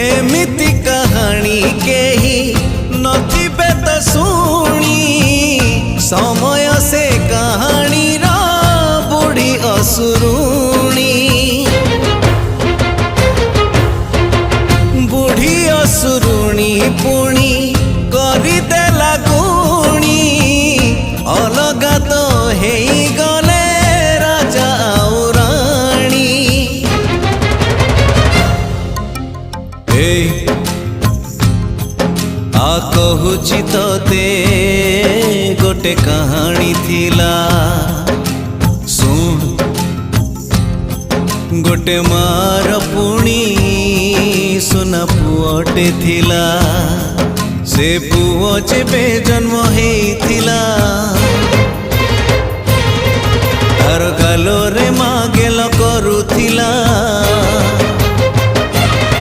एमिति कहानी केही नथिबे तो शुणी समय से कहानी रा बुढ़ी असुरुणी बुढ़ी असुरुणी पुणी करदेला गुणी अलगा तो हेई गले राजा और राणी। आ कहूची तोते गोटे कहानी थिला सुन गोटे मार पुणी सुना पुअटे थिला से पुओ जेबे जन्म हेइथिला तार गालोरे मागे